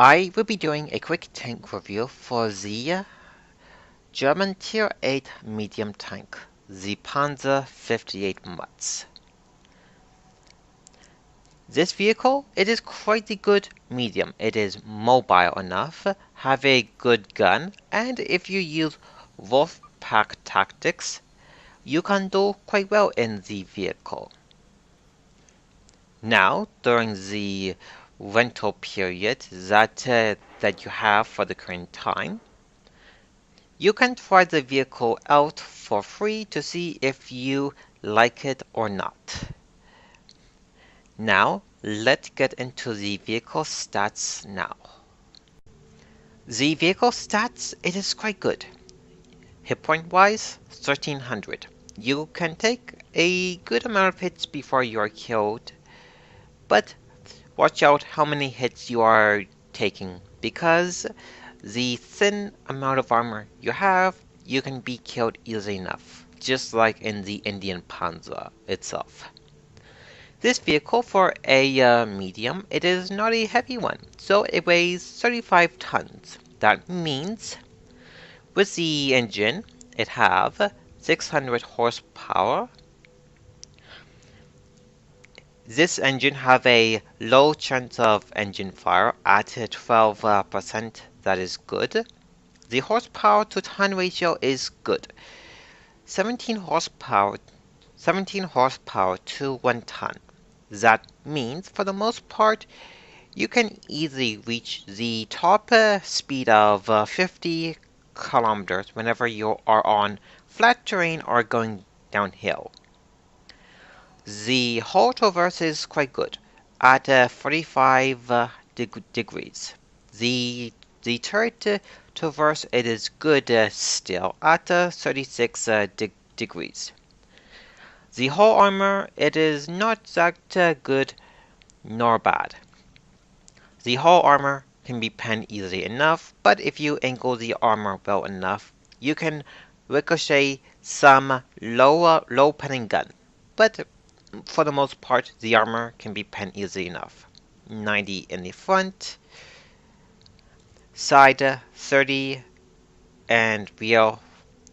I will be doing a quick tank review for the German Tier 8 medium tank, the Panzer 58 mutz. This vehicle, it is quite a good medium. It is mobile enough, have a good gun, and if you use wolf pack tactics, you can do quite well in the vehicle. Now, during the rental period that you have for the current time, you can try the vehicle out for free to see if you like it or not. Now, let's get into the vehicle stats now. The vehicle stats, it is quite good. Hit point wise, 1300. You can take a good amount of hits before you are killed, but watch out how many hits you are taking, because the thin amount of armor you have, you can be killed easily enough, just like in the Indian Panzer itself. This vehicle, for a medium, it is not a heavy one, so it weighs 35 tons. That means, with the engine, it have 600 horsepower. This engine have a low chance of engine fire at 12%. That is good. The horsepower to ton ratio is good. 17 horsepower to 1 ton. That means, for the most part, you can easily reach the top speed of 50 kilometers whenever you are on flat terrain or going downhill. The whole traverse is quite good at 45 degrees. The turret traverse, it is good still at 36 degrees. The whole armor, it is not that good nor bad. The whole armor can be penned easily enough, but if you angle the armor well enough, you can ricochet some low penning gun. But for the most part, the armor can be penned easily enough. 90 in the front, side 30, and rear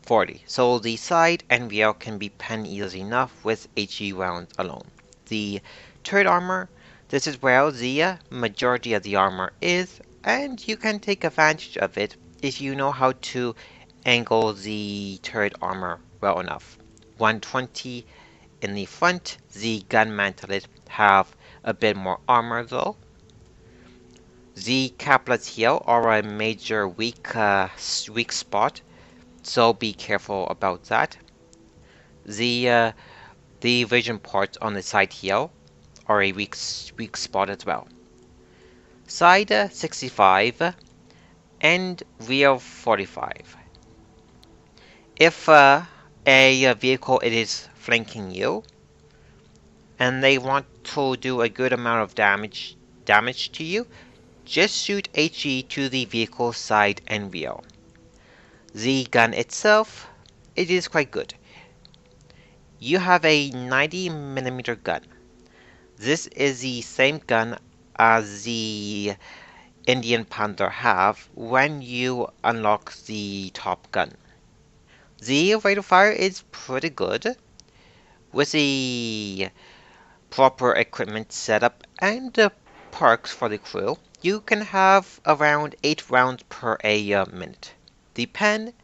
40. So the side and rear can be penned easily enough with HE rounds alone. The turret armor, this is where the majority of the armor is, and you can take advantage of it if you know how to angle the turret armor well enough. 120 in the front, the gun mantelet have a bit more armor though. The caplets here are a major weak spot, so be careful about that. The vision parts on the side here are a weak spot as well. Side 65 and rear 45. If a vehicle it is flanking you and they want to do a good amount of damage to you, just shoot HE to the vehicle side and rear. The gun itself, it is quite good. You have a 90mm gun. This is the same gun as the Indian Panzer have when you unlock the Top Gun. The rate of fire is pretty good. With the proper equipment setup and perks for the crew, you can have around 8 rounds per minute. The pen,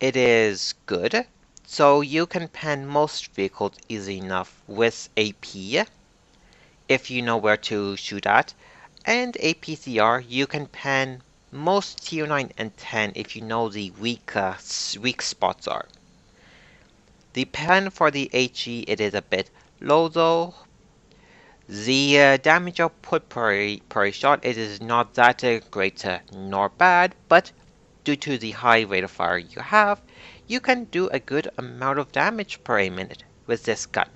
it is good, so you can pen most vehicles easy enough with AP, if you know where to shoot at, and APCR, you can pen most Tier 9 and 10 if you know the weak spots are. The pen for the HE, it is a bit low though. The damage output per shot, it is not that great nor bad, but due to the high rate of fire you have, you can do a good amount of damage per minute with this gun.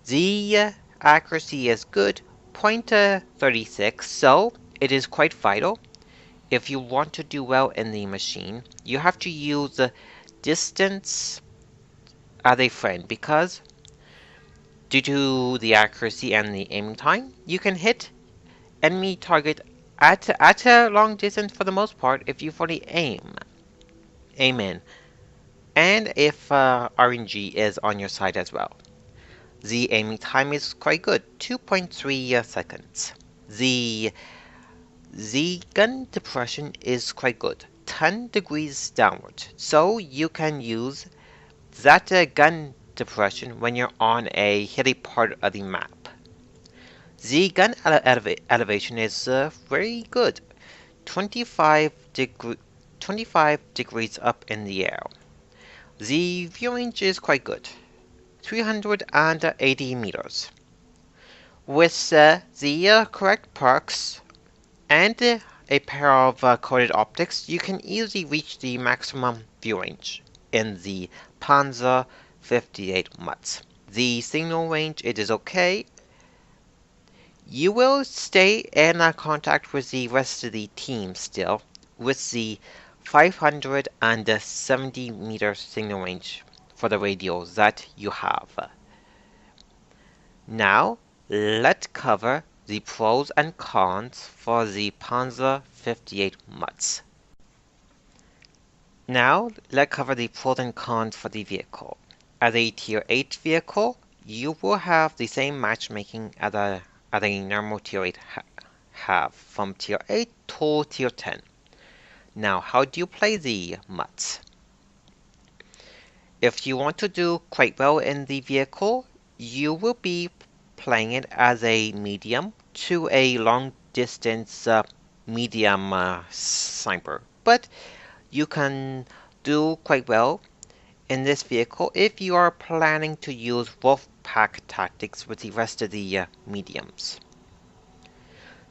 The accuracy is good, .36, so it is quite vital. If you want to do well in the machine, you have to use distance as a friend, because due to the accuracy and the aiming time, you can hit enemy target at a long distance for the most part if you fully aim in, and if RNG is on your side as well. The aiming time is quite good, 2.3 seconds. The gun depression is quite good, 10 degrees downward, so you can use that gun depression when you're on a hilly part of the map. The gun elevation is very good, 25 degrees up in the air. The view range is quite good, 380 meters. With the correct perks and a pair of coded optics, you can easily reach the maximum view range in the Panzer 58 mutz. The signal range, it is okay. You will stay in contact with the rest of the team still, with the 570 meter signal range for the radio that you have. Now, let's cover the pros and cons for the Panzer 58 mutz. Now, let's cover the pros and cons for the vehicle. As a Tier 8 vehicle, you will have the same matchmaking as a normal Tier 8 have, from Tier 8 to Tier 10. Now, how do you play the mutz? If you want to do quite well in the vehicle, you will be playing it as a medium to a long distance medium sniper. But you can do quite well in this vehicle if you are planning to use wolf pack tactics with the rest of the mediums.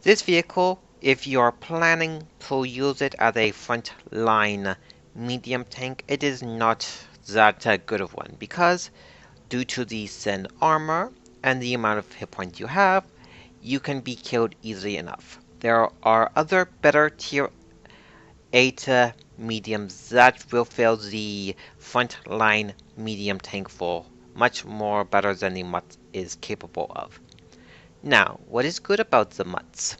This vehicle, if you are planning to use it as a front line medium tank, it is not that good of one, because due to the thin armor and the amount of hit points you have, you can be killed easily enough. There are other better Tier 8 mediums that will fill the front line medium tank full much more better than the mutz is capable of. Now, what is good about the mutz?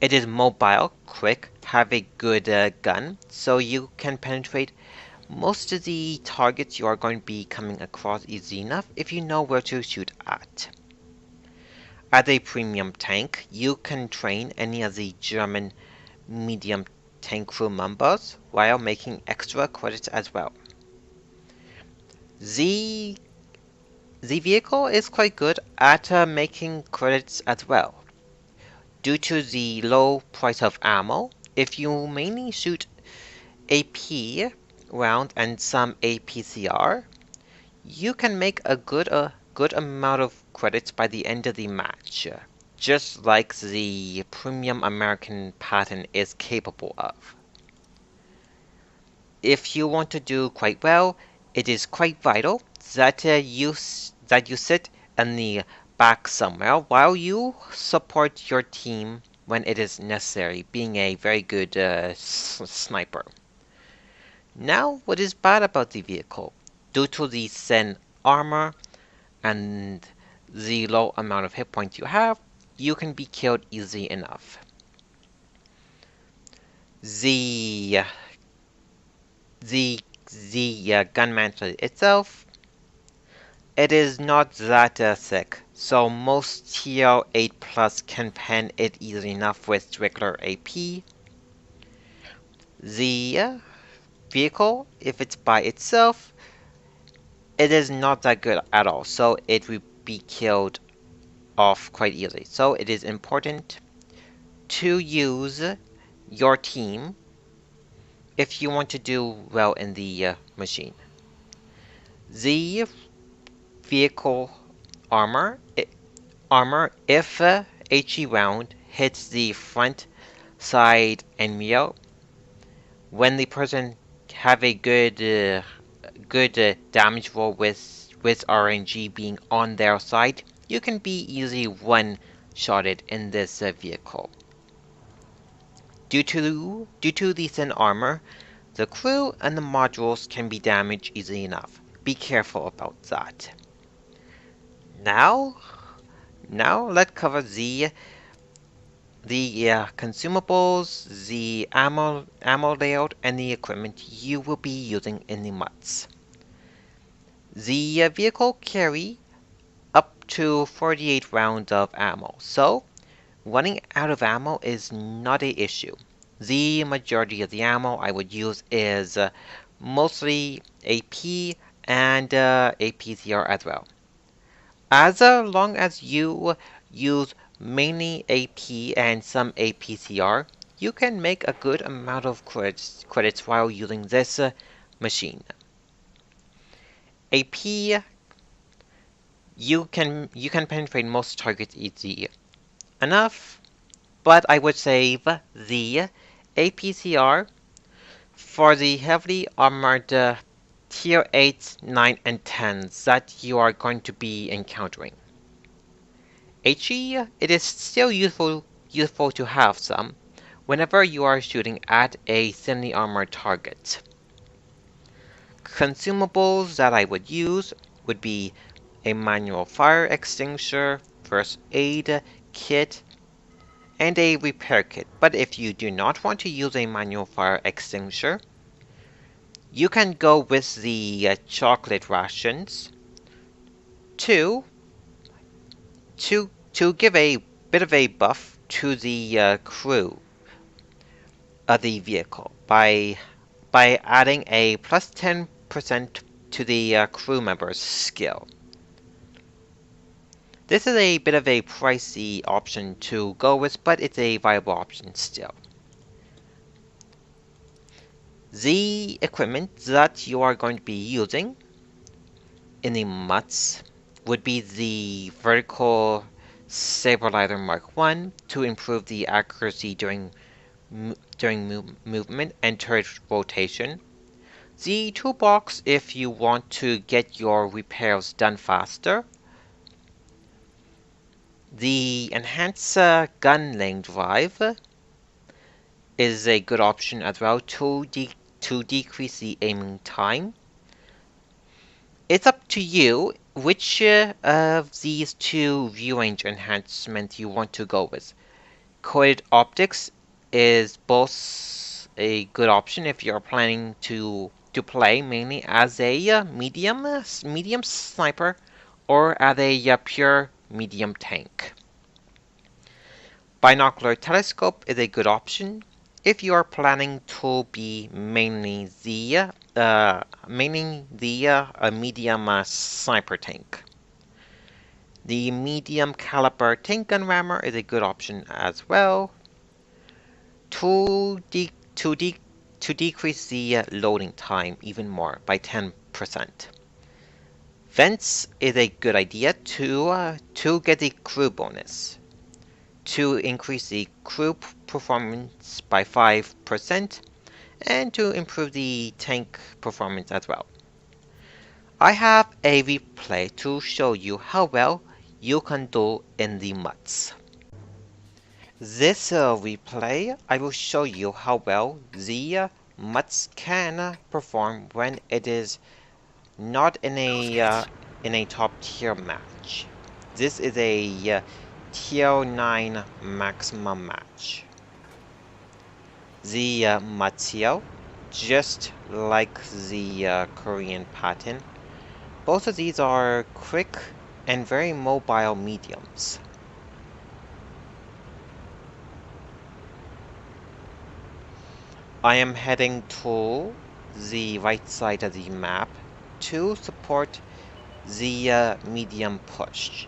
It is mobile, quick, have a good gun, so you can penetrate most of the targets you are going to be coming across easy enough if you know where to shoot at. As a premium tank, you can train any of the German medium tank crew members while making extra credits as well. The vehicle is quite good at making credits as well. Due to the low price of ammo, if you mainly shoot AP round and some APCR, you can make a good amount of credits by the end of the match, just like the premium American pattern is capable of. If you want to do quite well, it is quite vital that you sit in the back somewhere while you support your team when it is necessary, being a very good sniper. Now, what is bad about the vehicle? Due to the thin armor and the low amount of hit points you have, you can be killed easily enough. The gun mantle itself, it is not that thick, so most Tier 8 Plus can pen it easily enough with regular AP. The vehicle, if it's by itself, it is not that good at all, so it will be killed off quite easily. So it is important to use your team if you want to do well in the machine. The vehicle armor, if HE round hits the front, side, and rear, when the person have a good damage roll with RNG being on their side, you can be easily one-shotted in this vehicle. Due to the thin armor, the crew and the modules can be damaged easily enough. Be careful about that. Now let's cover the the consumables, the ammo layout, and the equipment you will be using in the mutz. The vehicle carry up to 48 rounds of ammo, so running out of ammo is not an issue. The majority of the ammo I would use is mostly AP and APCR as well. As long as you use mainly AP and some APCR, you can make a good amount of credits while using this machine. AP, you can penetrate most targets easy enough, but I would save the APCR for the heavily armored tier 8, 9, and 10s that you are going to be encountering. HE, it is still useful to have some whenever you are shooting at a thinly armored target. Consumables that I would use would be a manual fire extinguisher, first aid kit, and a repair kit. But if you do not want to use a manual fire extinguisher, you can go with the chocolate rations to give a bit of a buff to the crew of the vehicle by adding a plus 10% to the crew member's skill. This is a bit of a pricey option to go with, but it's a viable option still. The equipment that you are going to be using in the mutz would be the vertical stabilizer Mark 1 to improve the accuracy during movement and turret rotation. The toolbox if you want to get your repairs done faster. The enhanced gun lane drive is a good option as well to decrease the aiming time. It's up to you which of these two view range enhancements you want to go with. Coated optics is both a good option if you're planning to play mainly as a medium sniper or as a pure medium tank. Binocular telescope is a good option if you are planning to be mainly the medium sniper tank. The medium caliber tank gun rammer is a good option as well to decrease the loading time even more by 10%. Vents is a good idea to get the crew bonus, to increase the crew performance by 5%, and to improve the tank performance as well. I have a replay to show you how well you can do in the mutz. This replay, I will show you how well the mutz can perform when it is not in a top tier match. This is a tier 9 maximum match. The mutz, just like the Korean pattern, both of these are quick and very mobile mediums. I am heading to the right side of the map to support the medium push.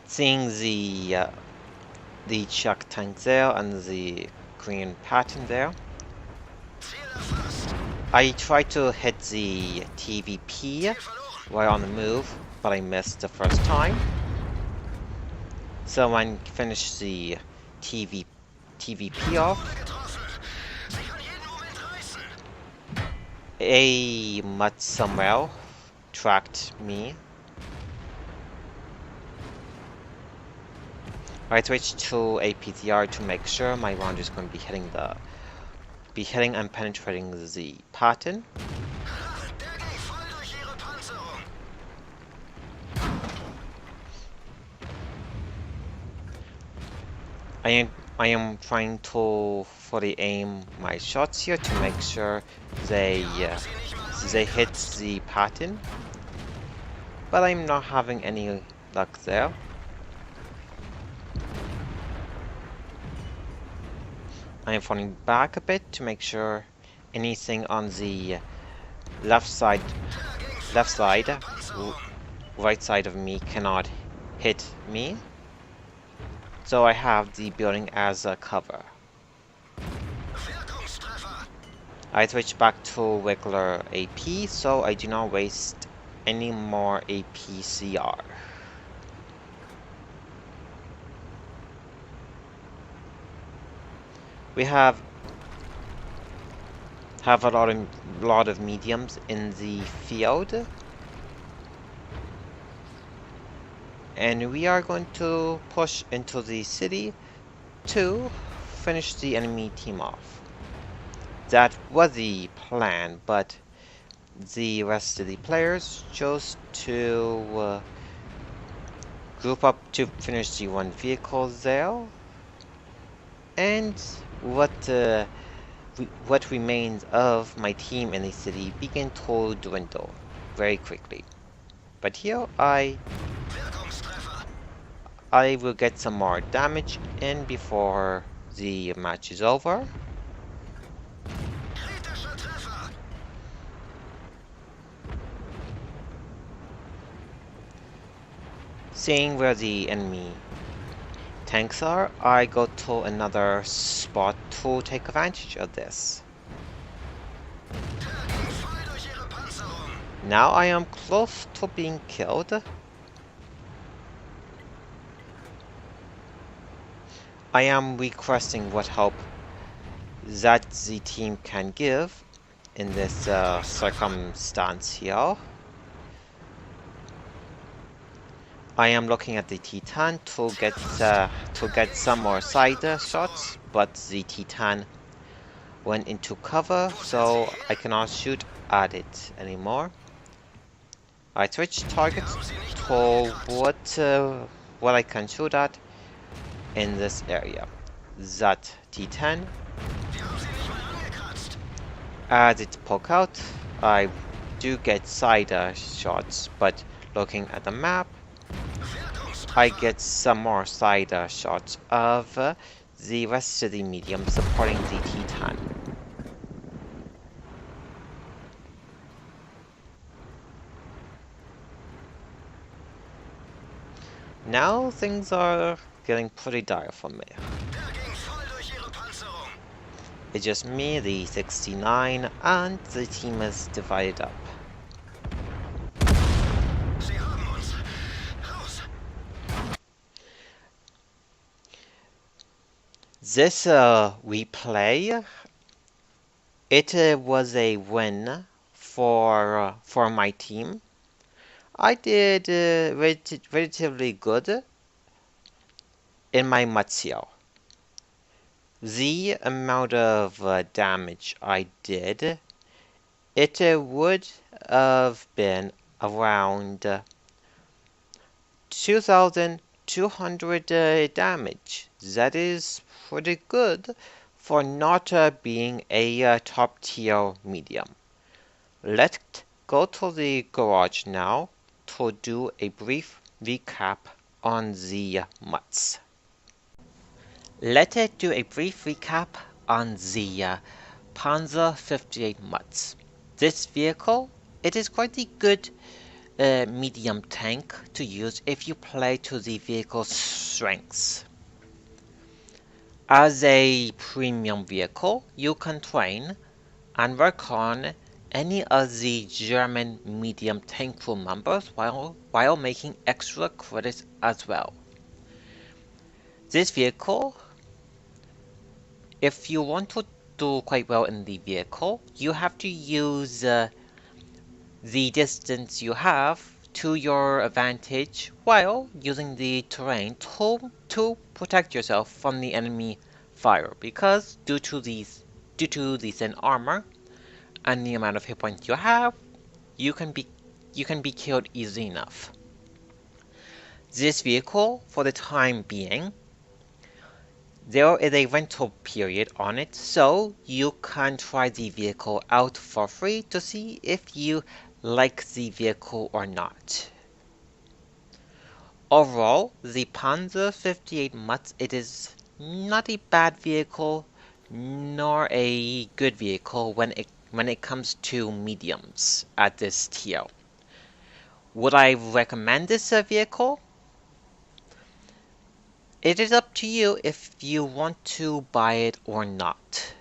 Seeing the Chuck tank there and the Korean pattern there, I tried to hit the TVP while on the move, but I missed the first time. So I finished the TVP off. A mutz somewhere tracked me. I switched to a PTR to make sure my round is going to be hitting and penetrating the pattern. I am trying to fully aim my shots here to make sure they hit the pattern, but I'm not having any luck there. I am falling back a bit to make sure anything on the left side, right side of me cannot hit me. So I have the building as a cover. I switch back to regular AP so I do not waste any more APCR. We have a lot of mediums in the field, and we are going to push into the city to finish the enemy team off. That was the plan, but the rest of the players chose to group up to finish the one vehicle there, and what remains of my team in the city began to dwindle very quickly. But here I will get some more damage in before the match is over. Seeing where the enemy tanks are, I go to another spot to take advantage of this. Now I am close to being killed. I am requesting what help that the team can give in this circumstance here. I am looking at the Titan to get some more side shots, but the Titan went into cover, so I cannot shoot at it anymore. I switch targets to what I can shoot at in this area. That T10. As it poke out, I do get side shots, but looking at the map, I get some more side shots of the rest of the medium supporting the Titan. Now things are getting pretty dire for me. It's just me, the 69, and the team is divided up. This replay, it was a win for my team. I did relatively good in my mutz. The amount of damage I did, it would have been around 2,200 damage. That is pretty good for not being a top tier medium. Let's go to the garage now to do a brief recap on the mutz. Let's do a brief recap on the Panzer 58 mutz. This vehicle, it is quite a good medium tank to use if you play to the vehicle's strengths. As a premium vehicle, you can train and work on any of the German medium tank crew members while making extra credits as well. This vehicle, if you want to do quite well in the vehicle, you have to use the distance you have to your advantage while using the terrain to protect yourself from the enemy fire, because due to the thin armor and the amount of hit points you have, you can be killed easily enough. This vehicle, for the time being, There is a rental period on it, so you can try the vehicle out for free to see if you like the vehicle or not. Overall, the Panzer 58 mutz, it is not a bad vehicle nor a good vehicle when it comes to mediums at this tier. Would I recommend this vehicle? It is up to you if you want to buy it or not.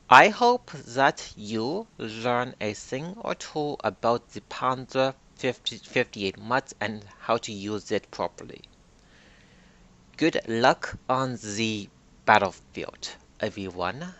I hope that you learn a thing or two about the Panzer 58 mutz and how to use it properly. Good luck on the battlefield, everyone.